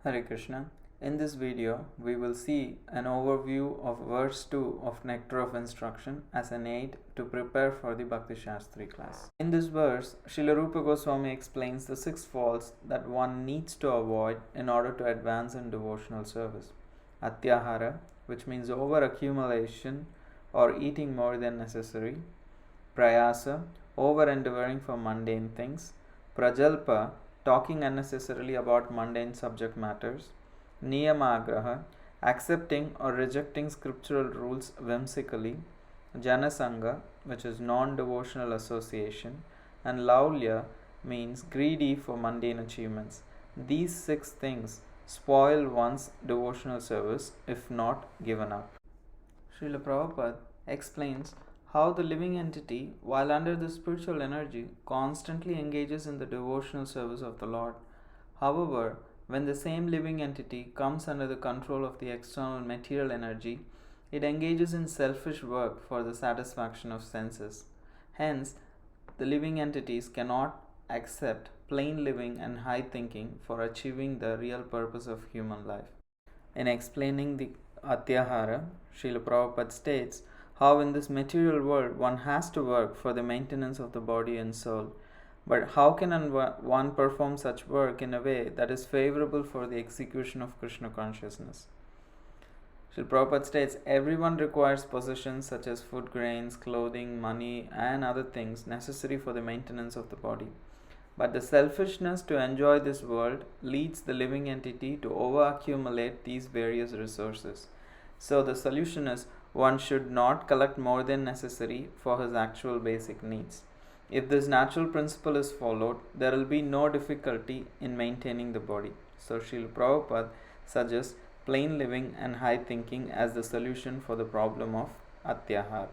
Hare Krishna. In this video, we will see an overview of verse 2 of Nectar of Instruction as an aid to prepare for the Bhakti Shastri class. In this verse, Srila Rupa Goswami explains the 6 faults that one needs to avoid in order to advance in devotional service. Atyahara, which means over accumulation or eating more than necessary. Prayasa, over endeavoring for mundane things. Prajalpa, talking unnecessarily about mundane subject matters. Niyamagraha, accepting or rejecting scriptural rules whimsically. Janasanga, which is non-devotional association. And Laulya means greedy for mundane achievements. These 6 things spoil one's devotional service if not given up. Srila Prabhupada explains how the living entity, while under the spiritual energy, constantly engages in the devotional service of the Lord. However, when the same living entity comes under the control of the external material energy, it engages in selfish work for the satisfaction of senses. Hence, the living entities cannot accept plain living and high thinking for achieving the real purpose of human life. In explaining the Atyahara, Srila Prabhupada states how in this material world one has to work for the maintenance of the body and soul. But how can one perform such work in a way that is favorable for the execution of Krishna consciousness? Srila Prabhupada states everyone requires possessions such as food grains, clothing, money, and other things necessary for the maintenance of the body. But the selfishness to enjoy this world leads the living entity to over-accumulate these various resources. So the solution is one should not collect more than necessary for his actual basic needs. If this natural principle is followed, there will be no difficulty in maintaining the body. So Srila Prabhupada suggests plain living and high thinking as the solution for the problem of Atyahar.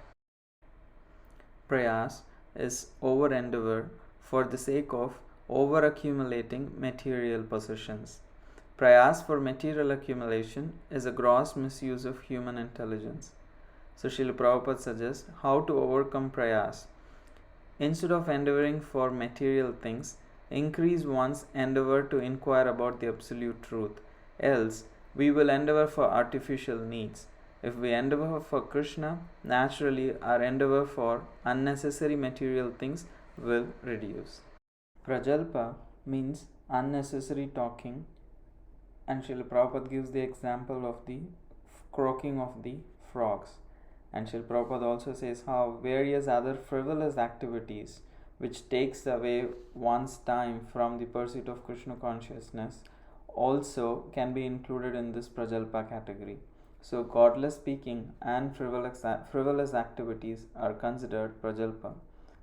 Prayas is over endeavor for the sake of over accumulating material possessions. Prayas for material accumulation is a gross misuse of human intelligence. So Srila Prabhupada suggests how to overcome prayas. Instead of endeavoring for material things, increase one's endeavor to inquire about the absolute truth. Else, we will endeavor for artificial needs. If we endeavor for Krishna, naturally our endeavor for unnecessary material things will reduce. Prajalpa means unnecessary talking, and Srila Prabhupada gives the example of the croaking of the frogs. And Srila Prabhupada also says how various other frivolous activities which takes away one's time from the pursuit of Krishna consciousness also can be included in this Prajalpa category. So godless speaking and frivolous activities are considered Prajalpa.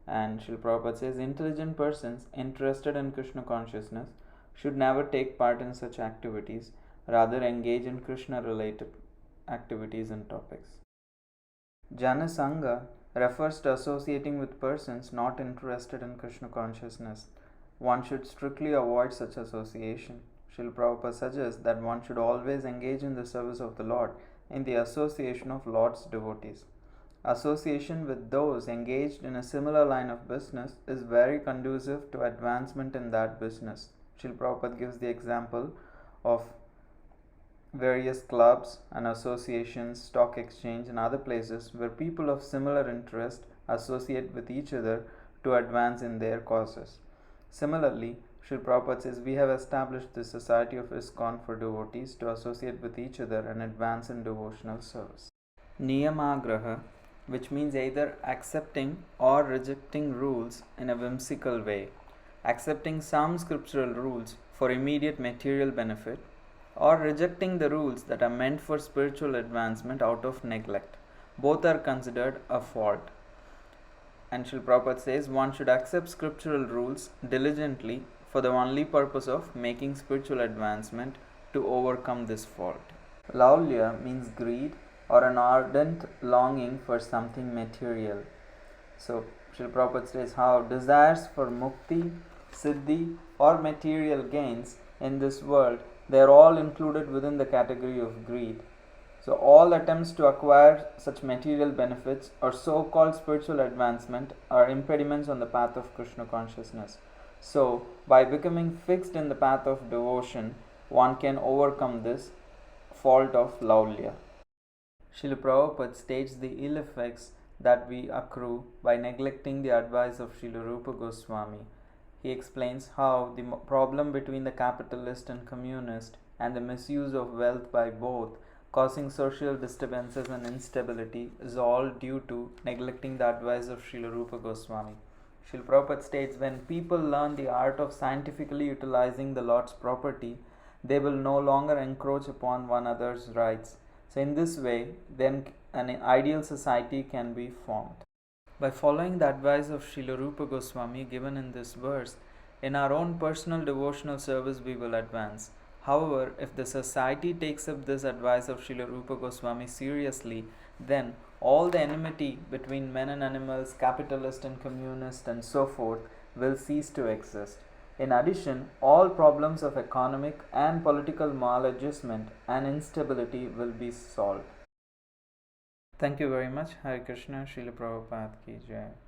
And Srila Prabhupada says intelligent persons interested in Krishna consciousness should never take part in such activities, rather engage in Krishna related activities and topics. Janasanga refers to associating with persons not interested in Krishna consciousness. One should strictly avoid such association. Srila Prabhupada suggests that one should always engage in the service of the Lord in the association of Lord's devotees. Association with those engaged in a similar line of business is very conducive to advancement in that business. Srila Prabhupada gives the example of various clubs and associations, stock exchange, and other places where people of similar interest associate with each other to advance in their causes. Similarly, Srila Prabhupada says we have established the society of ISKCON for devotees to associate with each other and advance in devotional service. Niyamagraha, which means either accepting or rejecting rules in a whimsical way, accepting some scriptural rules for immediate material benefit, or rejecting the rules that are meant for spiritual advancement out of neglect. Both are considered a fault. And Srila Prabhupada says one should accept scriptural rules diligently for the only purpose of making spiritual advancement to overcome this fault. Laulya means greed or an ardent longing for something material. So Srila Prabhupada says how desires for mukti, siddhi or material gains in this world, they are all included within the category of greed. So all attempts to acquire such material benefits or so-called spiritual advancement are impediments on the path of Krishna consciousness. So by becoming fixed in the path of devotion, one can overcome this fault of Laulya. Srila Prabhupada states the ill effects that we accrue by neglecting the advice of Srila Rupa Goswami. He explains how the problem between the capitalist and communist and the misuse of wealth by both, causing social disturbances and instability, is all due to neglecting the advice of Srila Rupa Goswami. Srila Prabhupada states, when people learn the art of scientifically utilizing the Lord's property, they will no longer encroach upon one another's rights. So in this way, then an ideal society can be formed. By following the advice of Srila Rupa Goswami given in this verse, in our own personal devotional service we will advance. However, if the society takes up this advice of Srila Rupa Goswami seriously, then all the enmity between men and animals, capitalist and communist and so forth will cease to exist. In addition, all problems of economic and political maladjustment and instability will be solved. Thank you very much. Hare Krishna. Srila Prabhupada ki Jai.